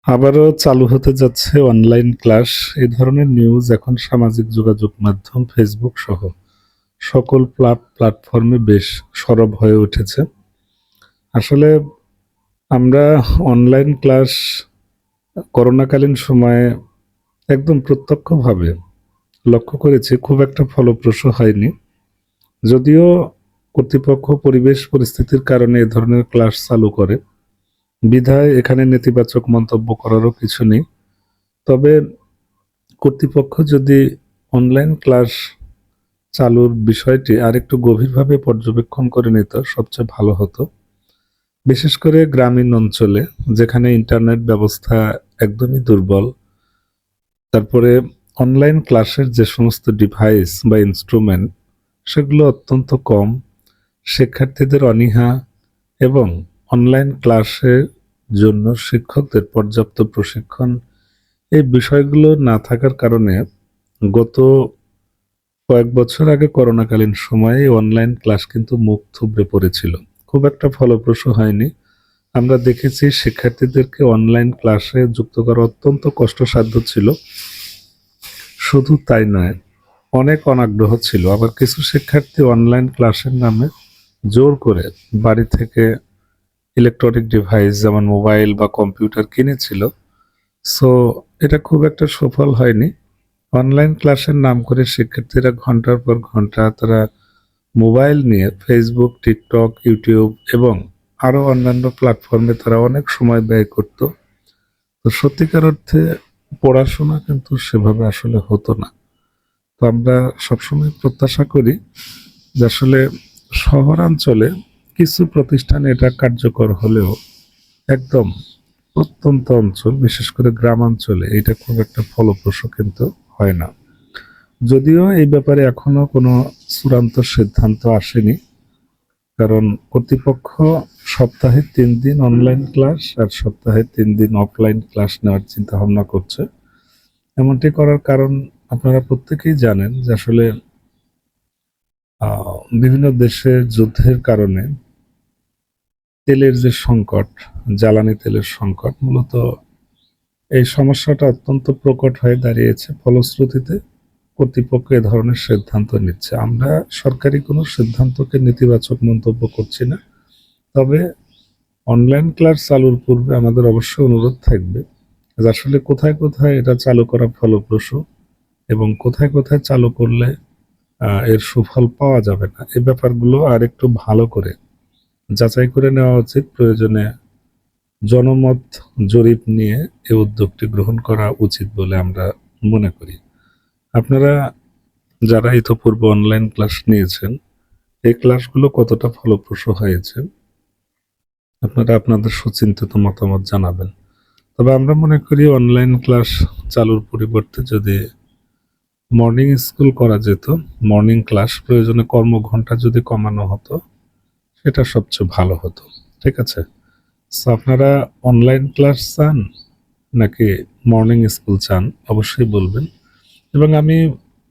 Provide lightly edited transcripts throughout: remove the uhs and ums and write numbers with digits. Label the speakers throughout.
Speaker 1: আবারও চালু হতে যাচ্ছে অনলাইন ক্লাস। এই ধরনের নিউজ এখন সামাজিক যোগাযোগ মাধ্যম ফেসবুক সহ সকল প্ল্যাটফর্মে বেশ সরব হয়ে উঠেছে। আসলে আমরা অনলাইন ক্লাস করোনাকালীন সময়ে একদম প্রত্যক্ষভাবে লক্ষ্য করেছি খুব একটা ফলপ্রসূ হয়নি। যদিও কর্তৃপক্ষ পরিবেশ পরিস্থিতির কারণে এ ধরনের ক্লাস চালু করে, বিধায় এখানে নেতিবাচক মন্তব্য করারও কিছু নেই। তবে কর্তৃপক্ষ যদি অনলাইন ক্লাস চালুর বিষয়টি আরেকটু গভীরভাবে পর্যবেক্ষণ করে নিত সবচেয়ে ভালো হতো। বিশেষ করে গ্রামীণ অঞ্চলে যেখানে ইন্টারনেট ব্যবস্থা একদমই দুর্বল, তারপরে অনলাইন ক্লাসের যে সমস্ত ডিভাইস বা ইনস্ট্রুমেন্ট সেগুলো অত্যন্ত কম, শিক্ষার্থীদের অনীহা এবং অনলাইন ক্লাসের জন্য শিক্ষকদের পর্যাপ্ত প্রশিক্ষণ, এই বিষয়গুলো না থাকার কারণে গত কয়েক বছর আগে করোনাকালীন সময়ে অনলাইন ক্লাস কিন্তু মুখ থুবড়ে পড়েছিল, খুব একটা ফলপ্রসূ হয়নি। আমরা দেখেছি শিক্ষার্থীদেরকে অনলাইন ক্লাসে যুক্ত করা অত্যন্ত কষ্টসাধ্য ছিল। শুধু তাই নয়, অনেক অনাগ্রহ ছিল। আবার কিছু শিক্ষার্থী অনলাইন ক্লাসের নামে জোর করে বাড়ি থেকে ইলেকট্রনিক ডিভাইস যেমন মোবাইল বা কম্পিউটার কিনেছিল। সো এটা খুব একটা সফল হয়নি। অনলাইন ক্লাসের নাম করে শিক্ষার্থীরা ঘন্টার পর ঘন্টা তারা মোবাইল নিয়ে ফেসবুক, টিকটক, ইউটিউব এবং আরও অন্যান্য প্ল্যাটফর্মে তারা অনেক সময় ব্যয় করত। তো সত্যিকার অর্থে পড়াশোনা কিন্তু সেভাবে আসলে হতো না। তো আমরা সবসময় প্রত্যাশা করি যে আসলে শহরাঞ্চলে কিছু প্রতিষ্ঠানে এটা কার্যকর হলেও একদম প্রত্যন্ত অঞ্চল, বিশেষ করে গ্রামাঞ্চলে এটা খুব একটা ফলপ্রসূ কিন্তু হয় না। যদিও এই ব্যাপারে এখনো কোনো চূড়ান্ত সিদ্ধান্ত আসেনি, কারণ কর্তৃপক্ষ সপ্তাহে 3 দিন অনলাইন ক্লাস আর সপ্তাহে 3 দিন অফলাইন ক্লাস নেওয়ার চিন্তা ভাবনা করছে। এমনটি করার কারণ আপনারা প্রত্যেকেই জানেন যে আসলে বিভিন্ন দেশে যুদ্ধের কারণে তেলের যে সংকট, জ্বালানি তেলের সংকট, মূলত এই সমস্যাটা অত্যন্ত প্রকট হয়ে দাঁড়িয়েছে। ফলশ্রুতিতে কর্তৃপক্ষ এ ধরনের সিদ্ধান্ত নিচ্ছে। আমরা সরকারি কোনো সিদ্ধান্তকে নেতিবাচক মন্তব্য করছি না। তবে অনলাইন ক্লাস চালুর পূর্বে আমাদের অবশ্যই অনুরোধ থাকবে যে আসলে কোথায় কোথায় এটা চালু করা ফলপ্রসূ এবং কোথায় কোথায় চালু করলে এর সুফল পাওয়া যাবে না, এই ব্যাপারগুলো আর একটু ভালো করে যাচাই করে নেওয়া উচিত। প্রয়োজনে জনমত জরিপ নিয়ে এই উদ্যোগটি গ্রহণ করা উচিত বলে আমরা মনে করি। আপনারা যারা ইতোপূর্বে অনলাইন ক্লাস নিয়েছেন, এই ক্লাসগুলো কতটা ফলপ্রসূ হয়েছে আপনারা আপনাদের সুচিন্তিত মতামত জানাবেন। তবে আমরা মনে করি অনলাইন ক্লাস চালুর পরিবর্তে যদি মর্নিং স্কুল করা যেত, মর্নিং ক্লাস, প্রয়োজনে কর্মঘণ্টা যদি কমানো হতো, সেটা সবচেয়ে ভালো হতো। ঠিক আছে? সো আপনারা অনলাইন ক্লাস চান নাকি মর্নিং স্কুল চান অবশ্যই বলবেন। এবং আমি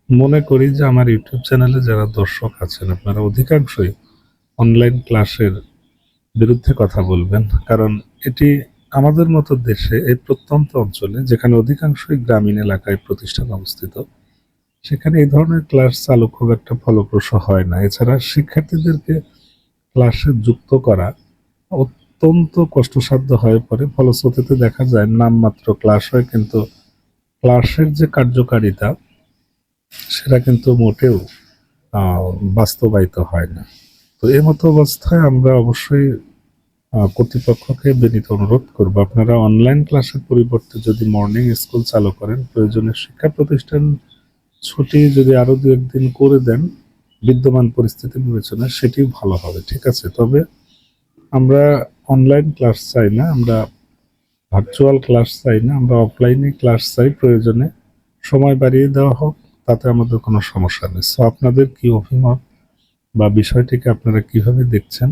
Speaker 1: মনে করি যে আমার ইউটিউব চ্যানেলে যারা দর্শক আছেন আপনারা অধিকাংশই অনলাইন ক্লাসের বিরুদ্ধে কথা বলবেন, কারণ এটি আমাদের মতো দেশে এই প্রত্যন্ত অঞ্চলে যেখানে অধিকাংশই গ্রামীণ এলাকায় প্রতিষ্ঠান অবস্থিত, সেখানে এই ধরনের ক্লাস চালু খুব একটা ফলপ্রসূ হয় না। এছাড়া শিক্ষার্থীদেরকে ক্লাসে যুক্ত করা অত্যন্ত কষ্টসাধ্য হয়ে পড়ে। ফলশ্রুতিতে দেখা যায় নামমাত্র ক্লাস হয়, কিন্তু ক্লাসের যে কার্যকারিতা সেটা কিন্তু মোটেও বাস্তবায়িত হয় না। তো এই মতো অবস্থায় আমরা অবশ্যই কর্তৃপক্ষকে বিনীত অনুরোধ করব, আপনারা অনলাইন ক্লাসের পরিবর্তে যদি মর্নিং স্কুল চালু করেন, প্রয়োজনে শিক্ষা প্রতিষ্ঠান ছুটি যদি আরো 2-1 দিন করে দেন বিদ্যমান পরিস্থিতি বিবেচনায়, সেটিও ভালো হবে। ঠিক আছে? তবে আমরা অনলাইন ক্লাস চাই না, আমরা ভার্চুয়াল ক্লাস চাই না, আমরা অফলাইনে ক্লাস চাই। প্রয়োজনে সময় বাড়িয়ে দেওয়া হোক, তাতে আমাদের কোনো সমস্যা নেই। সো আপনাদের কি অভিমত বা বিষয়টিকে আপনারা কিভাবে দেখছেন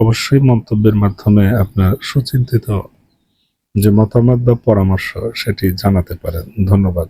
Speaker 1: অবশ্যই মন্তব্যের মাধ্যমে আপনার সুচিন্তিত যে মতামত বা পরামর্শ সেটি জানাতে পারেন। ধন্যবাদ।